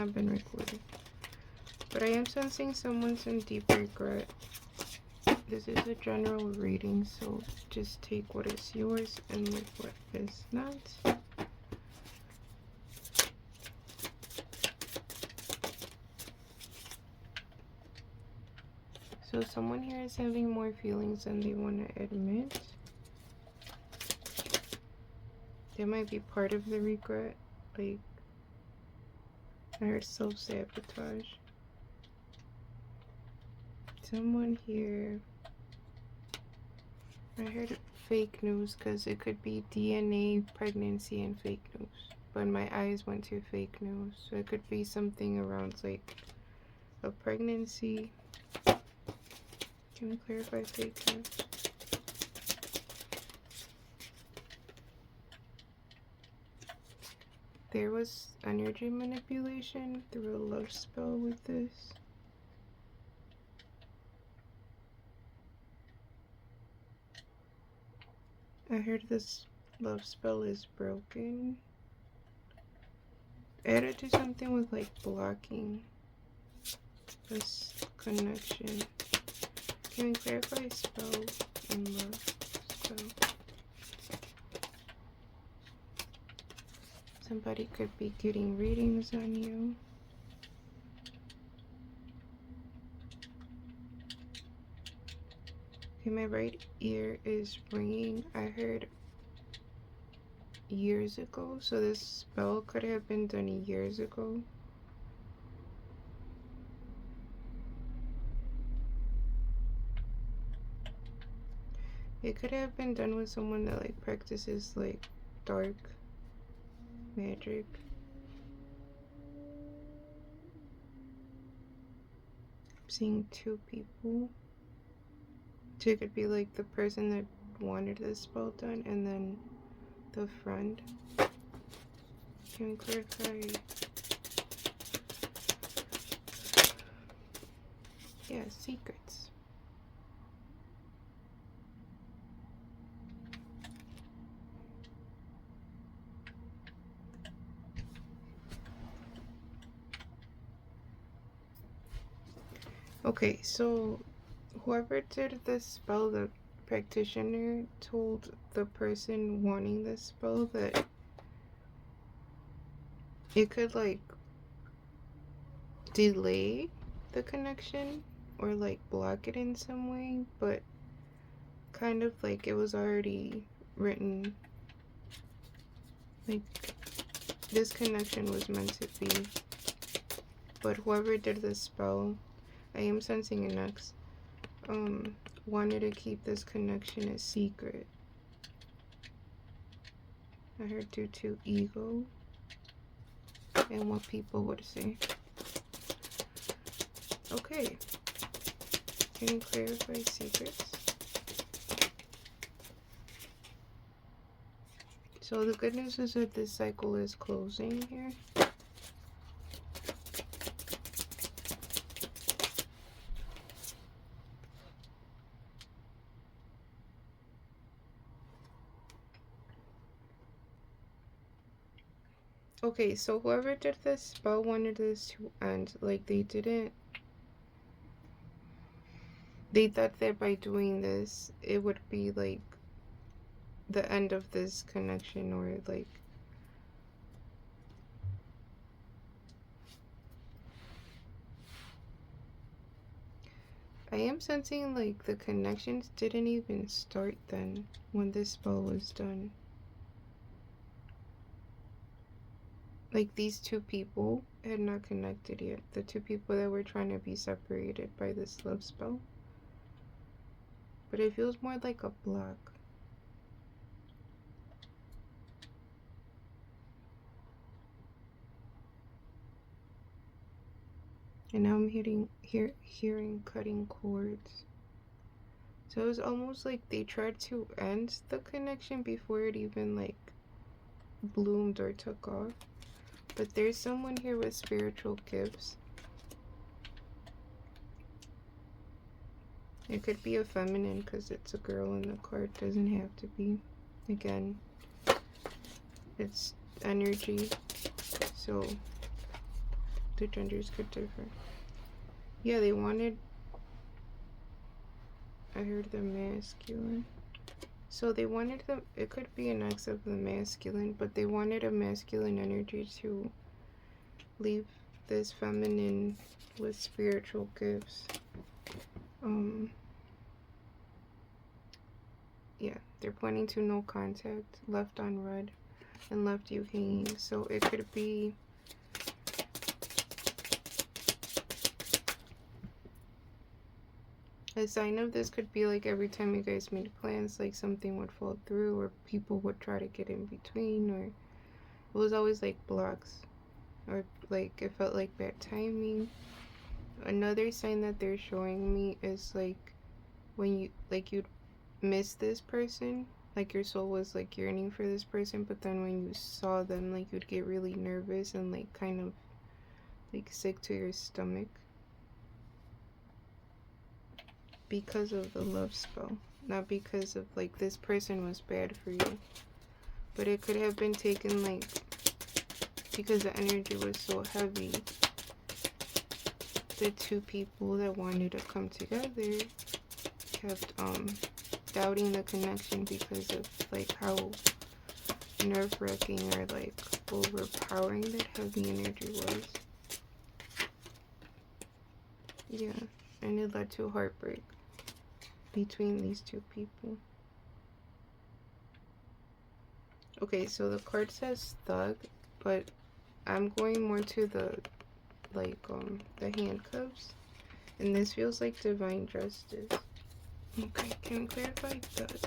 not been recorded. But I am sensing someone's in deep regret. This is a general reading, so just take what is yours and leave what is not. So someone here is having more feelings than they want to admit. That might be part of the regret. Like, I heard self-sabotage. Someone here, I heard fake news, because it could be DNA, pregnancy, and fake news. But my eyes went to fake news. So it could be something around like a pregnancy. Can we clarify fake news? There was energy manipulation through a love spell with this. I heard this love spell is broken. I had to do something with like blocking this connection. Can we clarify spell and love spell? Somebody could be getting readings on you. Okay, my right ear is ringing. I heard years ago, so this spell could have been done years ago. It could have been done with someone that like practices like dark magic. I'm seeing two people. So it could be like the person that wanted this spell done and then the friend. Can we clarify? Yeah, secrets. Okay, so whoever did this spell, the practitioner, told the person wanting this spell that it could like delay the connection or like block it in some way, but kind of like it was already written, like this connection was meant to be. But whoever did this spell, I am sensing an ex, wanted to keep this connection a secret. I heard due to ego and what people would say. Okay, can you clarify secrets? So the good news is that this cycle is closing here. Okay, so whoever did this spell wanted this to end. Like they thought that by doing this, it would be like the end of this connection, or like I am sensing like the connections didn't even start then when this spell was done. Like these two people had not connected yet. The two people that were trying to be separated by this love spell. But it feels more like a block. And now I'm hearing cutting cords. So it was almost like they tried to end the connection before it even like bloomed or took off. But there's someone here with spiritual gifts. It could be a feminine because it's a girl and the card doesn't have to be. Again, it's energy. So The genders could differ. Yeah, they wanted, I heard the masculine. So they wanted them, it could be an X of the masculine, but they wanted a masculine energy to leave this feminine with spiritual gifts. Yeah, they're pointing to no contact, left on red, and left you hanging. So it could be a sign of this could be like every time you guys made plans, like something would fall through, or people would try to get in between, or it was always like blocks, or like it felt like bad timing. Another sign that they're showing me is like when you like you'd miss this person, like your soul was like yearning for this person, but then when you saw them, like you'd get really nervous and like kind of like sick to your stomach because of the love spell, not because of like this person was bad for you, but it could have been taken like because the energy was so heavy. The two people that wanted to come together kept doubting the connection because of like how nerve-wracking or like overpowering that heavy energy was. Yeah, and it led to heartbreak between these two people. Okay, so the card says thug, but I'm going more to the like the handcuffs, and this feels like divine justice. Okay, can we clarify thug?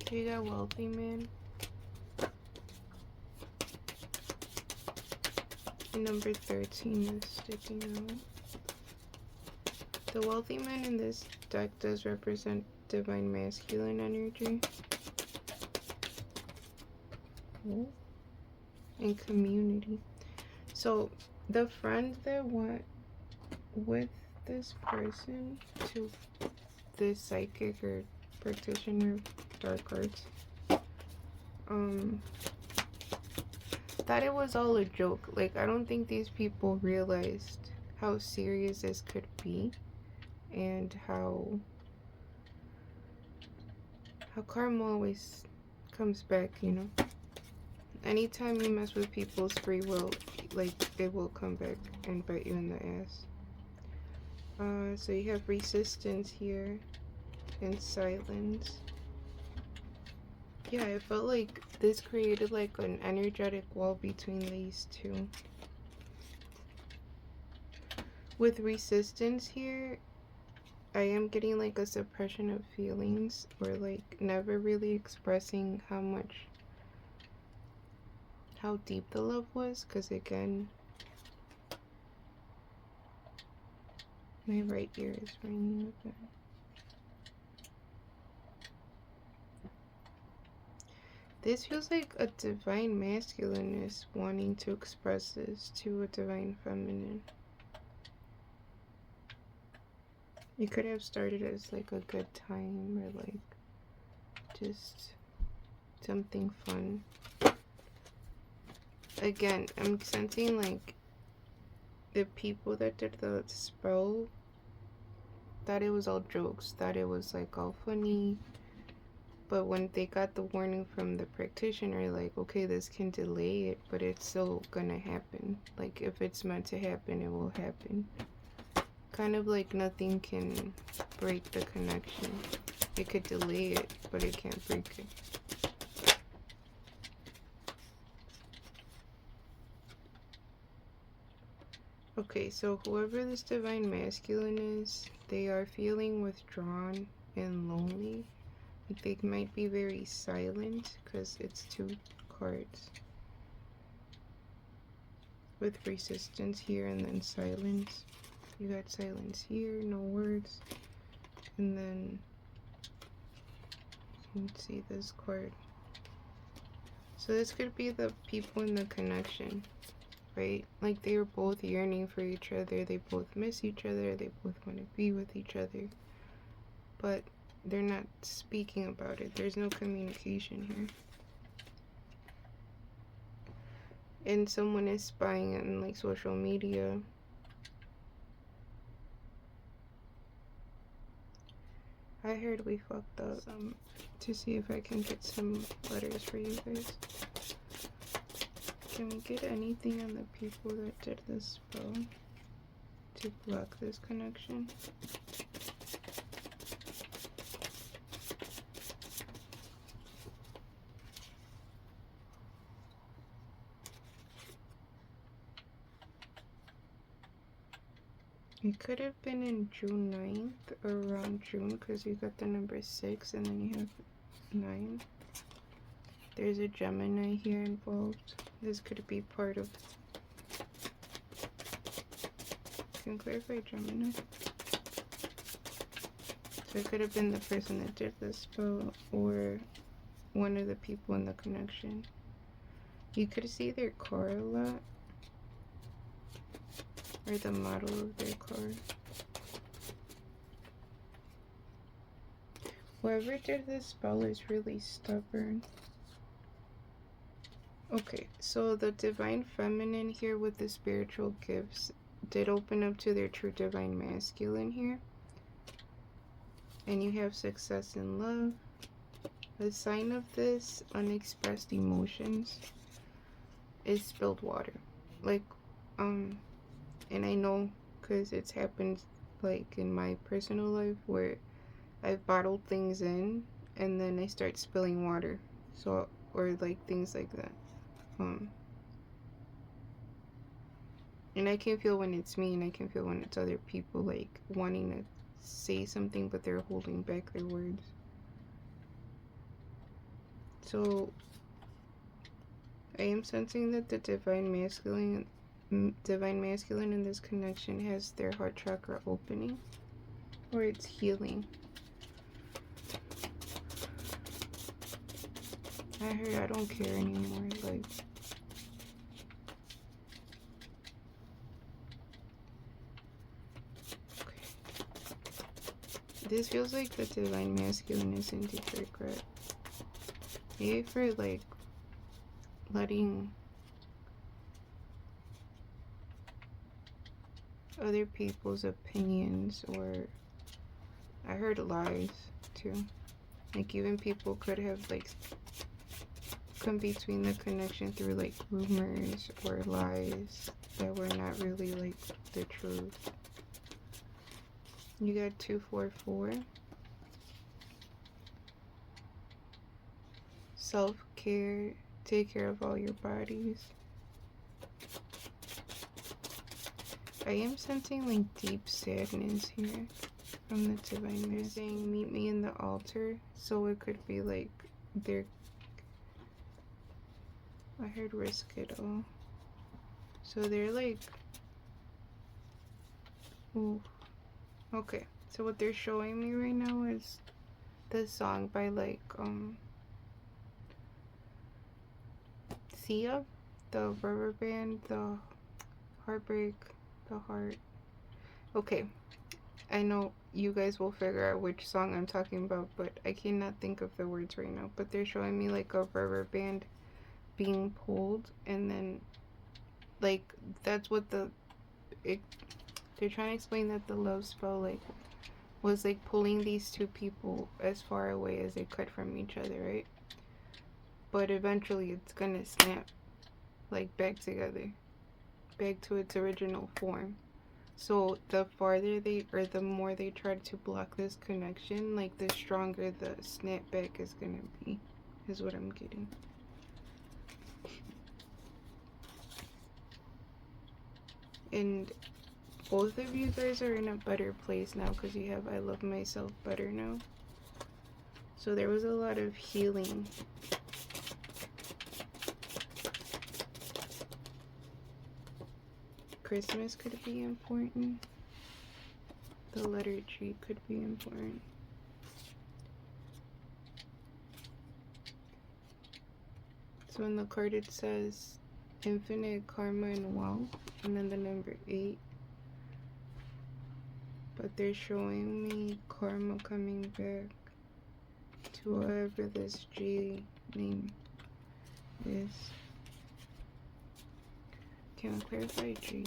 So you got wealthy man. And number 13 is sticking out. The wealthy man in this deck does represent divine masculine energy. And community. So the friend that went with this person to this psychic or practitioner of dark arts thought it was all a joke. Like, I don't think these people realized how serious this could be and how karma always comes back, you know. Anytime you mess with people's free will, like, it will come back and bite you in the ass. So you have resistance here and silence. Yeah, it felt like this created like an energetic wall between these two. With resistance here, I am getting like a suppression of feelings, or like never really expressing how deep the love was, because again, my right ear is ringing again. This feels like a divine masculine is wanting to express this to a divine feminine. It could have started as like a good time, or like just something fun. Again, I'm sensing like the people that did the spell thought it was all jokes, thought it was like all funny. But when they got the warning from the practitioner, like, okay, this can delay it, but it's still gonna happen. Like, if it's meant to happen, it will happen. Kind of like nothing can break the connection. It could delay it, but it can't break it. Okay, so whoever this divine masculine is, they are feeling withdrawn and lonely. Like they might be very silent because it's 2 cards. With resistance here and then silence. You got silence here, no words. And then, let's see this card. So this could be the people in the connection, right? Like they were both yearning for each other. They both miss each other. They both want to be with each other. But they're not speaking about it. There's no communication here. and someone is spying on like social media. I heard we fucked up. To see if I can get some letters for you guys. Can we get anything on the people that did this spell to block this connection? It could have been in June 9th or around June, because you got the number 6 and then you have 9. There's a Gemini here involved. This could be part of... Can you clarify Gemini? So it could have been the person that did this spell or one of the people in the connection. You could see their car a lot. Or the model of their car. Whoever did this spell is really stubborn. Okay, so the divine feminine here with the spiritual gifts did open up to their true divine masculine here. And you have success in love. A sign of this unexpressed emotions is spilled water. Like, and I know because it's happened like in my personal life where I've bottled things in and then I start spilling water. So, or like things like that. And I can feel when it's me and I can feel when it's other people like wanting to say something but they're holding back their words. So I am sensing that the divine masculine in this connection has their heart chakra opening, or it's healing. I heard I don't care anymore, like, okay. This feels like the divine masculine is in deep regret. Maybe for like letting other people's opinions, or I heard lies too. Like even people could have like come between the connection through like rumors or lies that were not really like the truth. You got 244. Self-care. Take care of all your bodies. I am sensing like deep sadness here from the divine. They're saying meet me in the altar, so it could be like they're, I heard risk it all, so they're like, ooh, okay, so what they're showing me right now is the song by like Sia, the rubber band, the heartbreak, the heart. Okay, I know you guys will figure out which song I'm talking about, but I cannot think of the words right now. But they're showing me like a rubber band being pulled, and then like that's what they're trying to explain that the love spell like was like pulling these two people as far away as they could from each other, right? But eventually it's gonna snap like back together, back to its original form. So the farther they, or the more they try to block this connection, like the stronger the snapback is gonna be, is what I'm getting. And both of you guys are in a better place now because you have I love myself better now. So there was a lot of healing. Christmas could be important. The letter G could be important. So in the card it says infinite karma and wealth, and then the number 8. But they're showing me karma coming back to whoever this G name is. Can we clarify G?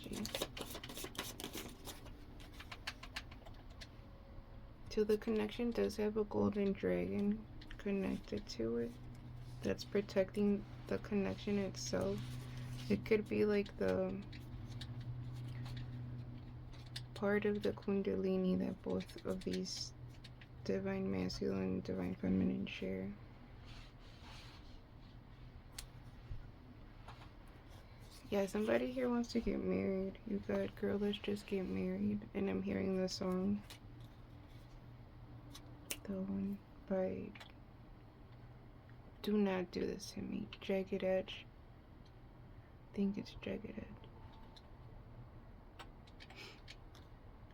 G. So the connection does have a golden dragon connected to it that's protecting the connection itself. It could be like the part of the Kundalini that both of these divine masculine and divine feminine share. Yeah, somebody here wants to get married. You got Girl, Let's Just Get Married. And I'm hearing the song. The one by Do Not Do This To Me. Jagged Edge. I think it's Jagged Edge.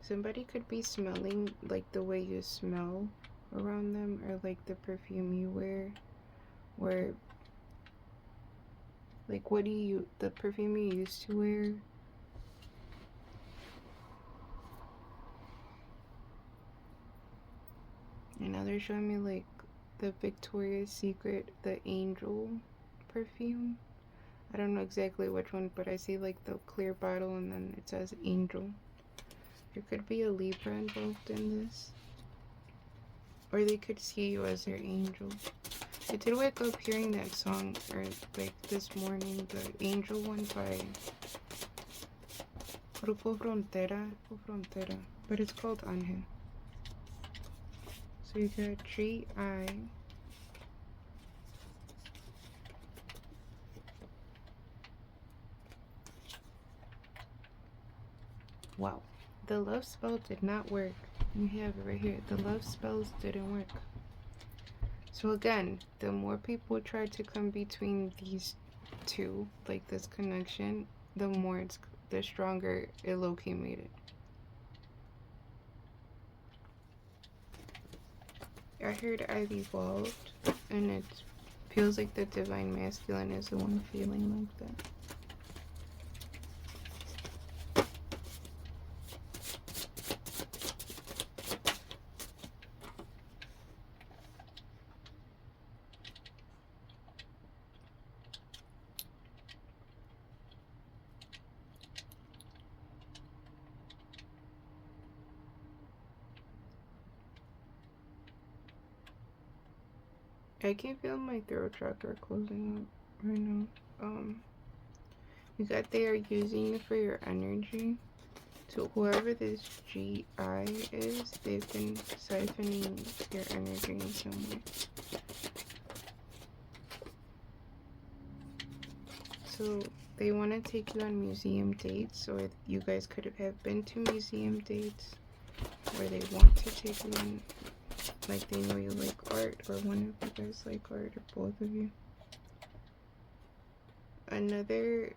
Somebody could be smelling like the way you smell around them, or like the perfume you wear, or like what do you, the perfume you used to wear. And now they're showing me like the Victoria's Secret, the Angel perfume. I don't know exactly which one, but I see like the clear bottle and then it says Angel. There could be a Libra involved in this. Or they could see you as their angel. I did wake up hearing that song, or like this morning, the Angel one by Grupo Frontera, but it's called Angel. So you got G-I. Wow. The love spell did not work. You have it right here. The love spells didn't work. So again, the more people try to come between these two, like this connection, the stronger it low-key made it. I heard I've evolved, and it feels like the divine masculine is the one feeling like that. I can feel my throat chakra closing up right now. You got they are using it for your energy. So whoever this G-I is, they've been siphoning your energy in some way. So they want to take you on museum dates, or you guys could have been to museum dates, where they want to take you on, like they know you like art, or one of you guys like art, or both of you. Another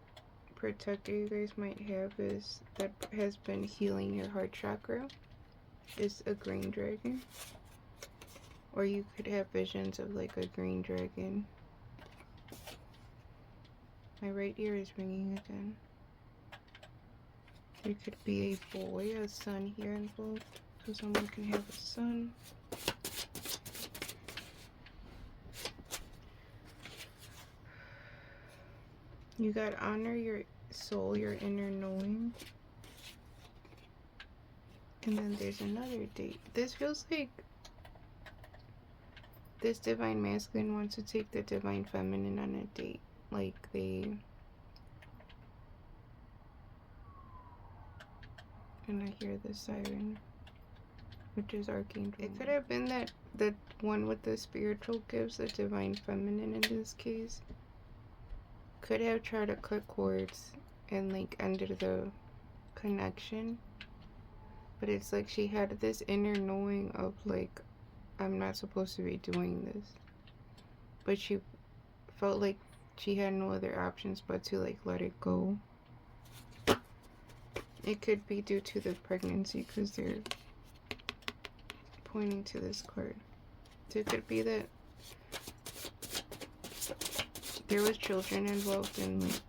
protector you guys might have is that has been healing your heart chakra is a green dragon, or you could have visions of like a green dragon. My right ear is ringing again. There could be a boy, a son here involved, so someone can have a son. You got honor your soul, your inner knowing. And then there's another date. This feels like this divine masculine wants to take the divine feminine on a date. Like they... And I hear the siren, which is Archangel. It could have been that the one with the spiritual gifts, the divine feminine in this case, could have tried to cut cords and like ended the connection. But it's like she had this inner knowing of like, I'm not supposed to be doing this. But she felt like she had no other options but to like let it go. It could be due to the pregnancy because they're pointing to this card. So it could be that there was children involved in like,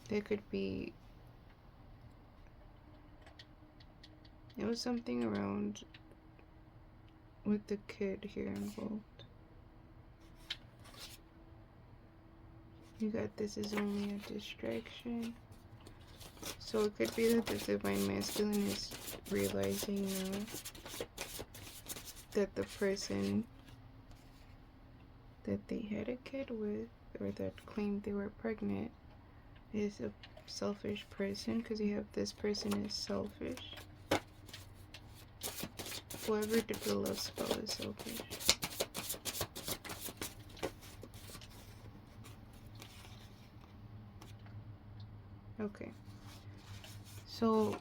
there could be, it was something around with the kid here involved. You got this is only a distraction. So it could be that the divine masculine is realizing now that the person that they had a kid with, or that claimed they were pregnant, is a selfish person, because you have this person is selfish. Whoever did the love spell is selfish. Okay. So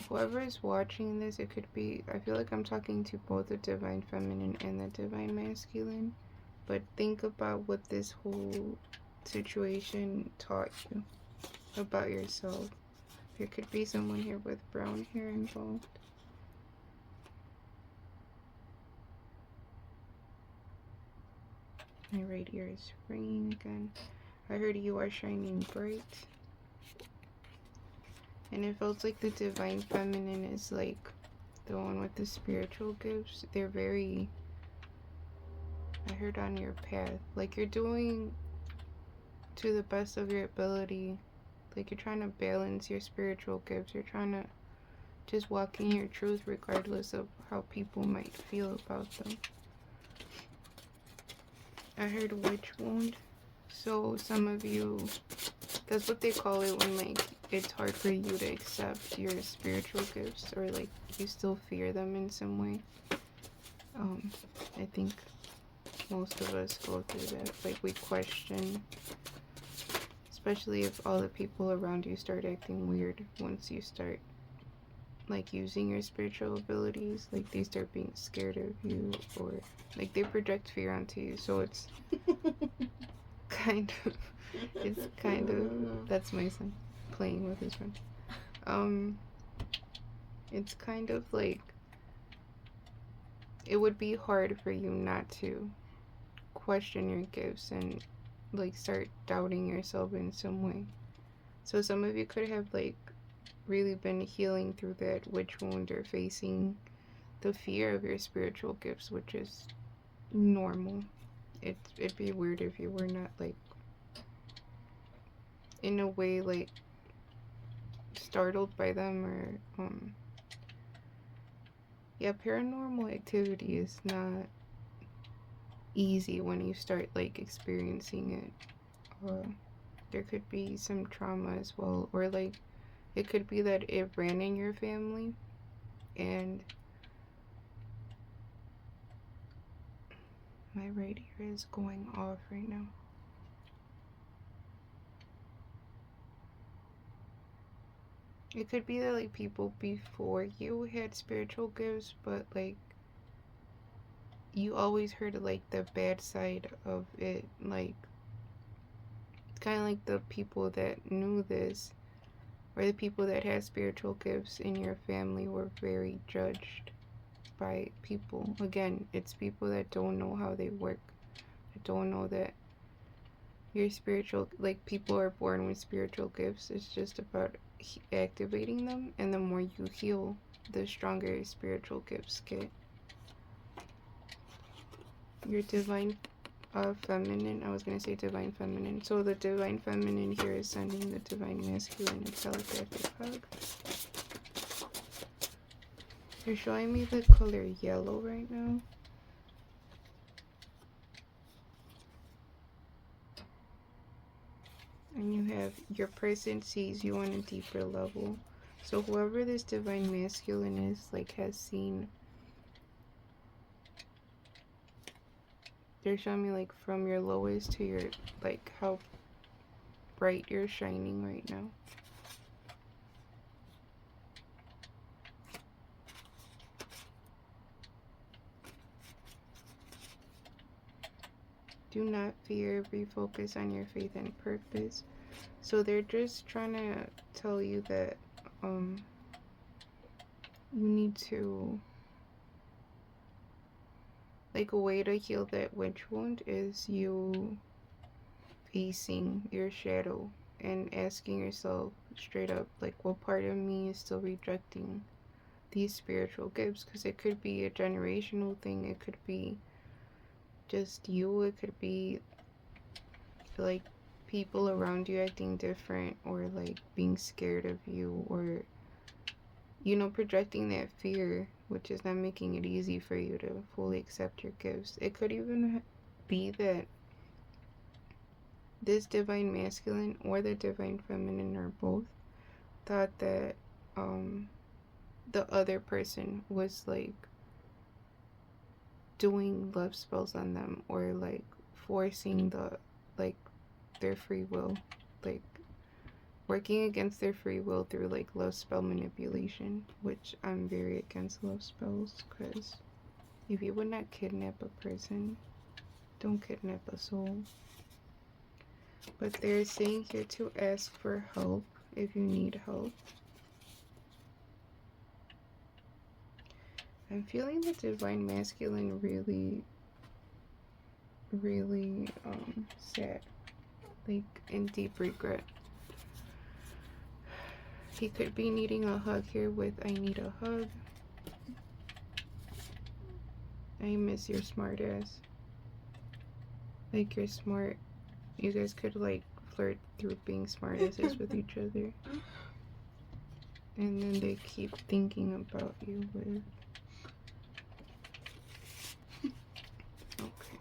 whoever is watching this, it could be, I feel like I'm talking to both the divine feminine and the divine masculine, but think about what this whole situation taught you about yourself. There could be someone here with brown hair involved. My right ear is ringing again. I heard you are shining bright. And it feels like the divine feminine is like the one with the spiritual gifts. They're very, I heard, on your path. Like you're doing to the best of your ability. Like you're trying to balance your spiritual gifts. You're trying to just walk in your truth regardless of how people might feel about them. I heard witch wound. So some of you, that's what they call it when like it's hard for you to accept your spiritual gifts, or like you still fear them in some way. I think most of us go through that. Like we question, especially if all the people around you start acting weird once you start like using your spiritual abilities. Like they start being scared of you, or like they project fear onto you. So it's kind of that's my son playing with his friend. It's kind of like it would be hard for you not to question your gifts and like start doubting yourself in some way. So some of you could have like really been healing through that witch wound, or facing the fear of your spiritual gifts, which is normal. It'd be weird if you were not like in a way like startled by them, or yeah, paranormal activity is not easy when you start like experiencing it. There could be some trauma as well, or like it could be that it ran in your family, and my right ear is going off right now. It could be that like people before you had spiritual gifts, but like you always heard like the bad side of it. Like it's kind of like the people that knew this, or the people that had spiritual gifts in your family, were very judged by people. Again, it's people that don't know how they work, that don't know that your spiritual, like people are born with spiritual gifts. It's just about activating them, and the more you heal, the stronger your spiritual gifts get. Your divine feminine, I was gonna say divine feminine. So the divine feminine here is sending the divine masculine a telepathic hug. You're showing me the color yellow right now. And you have your person sees you on a deeper level. So whoever this divine masculine is, like, has seen, they're showing me like from your lowest to your, like, how bright you're shining right now. Do not fear, refocus on your faith and purpose. So they're just trying to tell you that you need to, like, a way to heal that witch wound is you facing your shadow and asking yourself straight up, like, what part of me is still rejecting these spiritual gifts? Because it could be a generational thing, it could be just you, it could be like people around you acting different, or like being scared of you, or projecting that fear, which is not making it easy for you to fully accept your gifts. It could even be that this divine masculine or the divine feminine, or both, thought that the other person was like doing love spells on them, or like forcing their free will, like working against their free will through like love spell manipulation, which I'm very against love spells, because if you would not kidnap a person, don't kidnap a soul. But they're saying here to ask for help if you need help. I'm feeling the divine masculine really, really sad, like in deep regret. He could be needing a hug here with I need a hug. I miss your smart ass. Like, you're smart. You guys could like flirt through being smart asses with each other. And then they keep thinking about you with... Okay.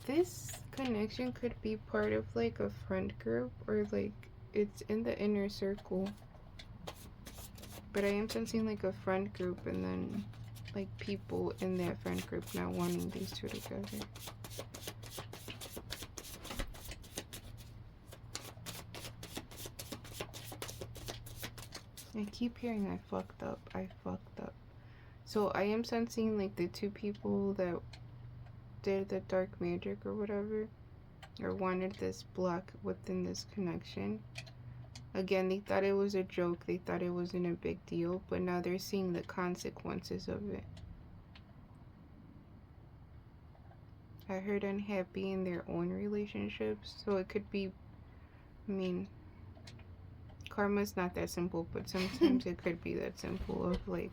This connection could be part of like a friend group, or like it's in the inner circle. But I am sensing like a friend group, and then like people in that friend group not wanting these two together. I keep hearing I fucked up. So I am sensing like the two people that did the dark magic or whatever, or wanted this block within this connection. Again, they thought it was a joke. They thought it wasn't a big deal, but now they're seeing the consequences of it. I heard unhappy in their own relationships, so it could be, I mean, karma's not that simple, but sometimes it could be that simple of like,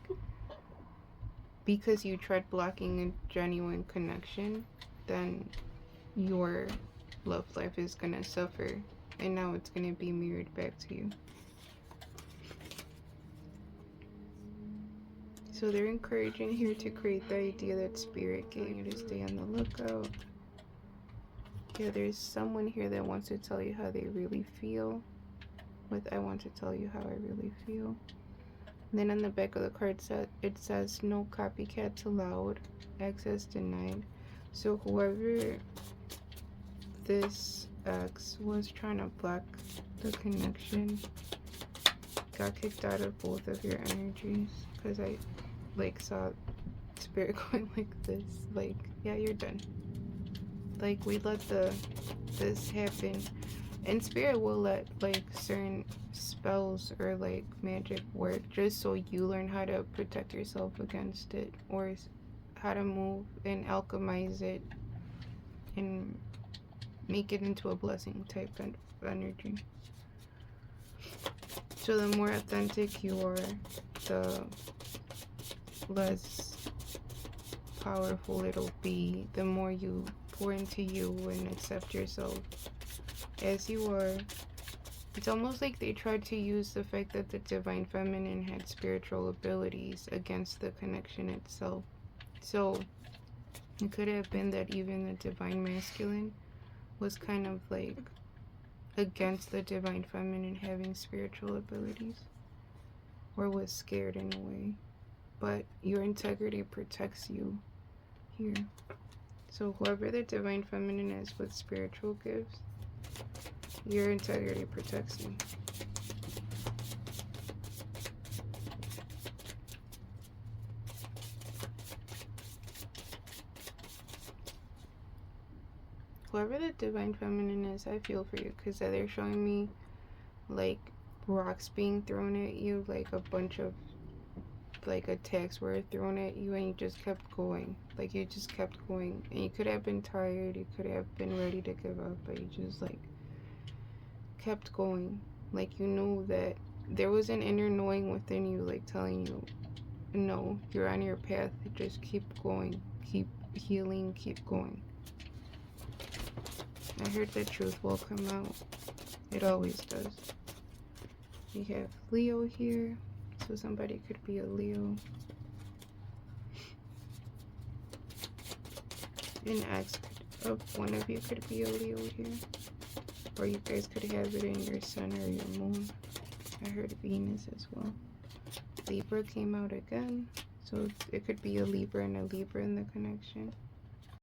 because you tried blocking a genuine connection, then your love life is gonna suffer, and now it's gonna be mirrored back to you. So they're encouraging here to create the idea that spirit gave you to stay on the lookout. Yeah, there's someone here that wants to tell you how they really feel. With I want to tell you how I really feel. And then on the back of the card it says no copycats allowed, access denied. So whoever this ex was trying to block the connection got kicked out of both of your energies, because I like saw spirit going like this, like, yeah, you're done. Like, we let this happen, and spirit will let like certain spells or like magic work just so you learn how to protect yourself against it, or how to move and alchemize it and make it into a blessing type of energy. So the more authentic you are, the less powerful it'll be. The more you pour into you and accept yourself as you are. It's almost like they tried to use the fact that the divine feminine had spiritual abilities against the connection itself. So it could have been that even the divine masculine was kind of like against the divine feminine having spiritual abilities, or was scared in a way. But your integrity protects you here. So whoever the divine feminine is with spiritual gifts, your integrity protects you. Whoever the divine feminine is, I feel for you, because they're showing me like rocks being thrown at you, like a bunch of like attacks were thrown at you, and you just kept going. Like, you just kept going, and you could have been tired, you could have been ready to give up, but you just like kept going. Like, you knew that there was an inner knowing within you, like telling you, no, you're on your path. Just keep going, keep healing, keep going. I heard the truth will come out. It always does. We have Leo here, so somebody could be a Leo. An ex of one of you could be a Leo here. Or you guys could have it in your sun or your moon. I heard Venus as well. Libra came out again. So it could be a Libra and a Libra in the connection.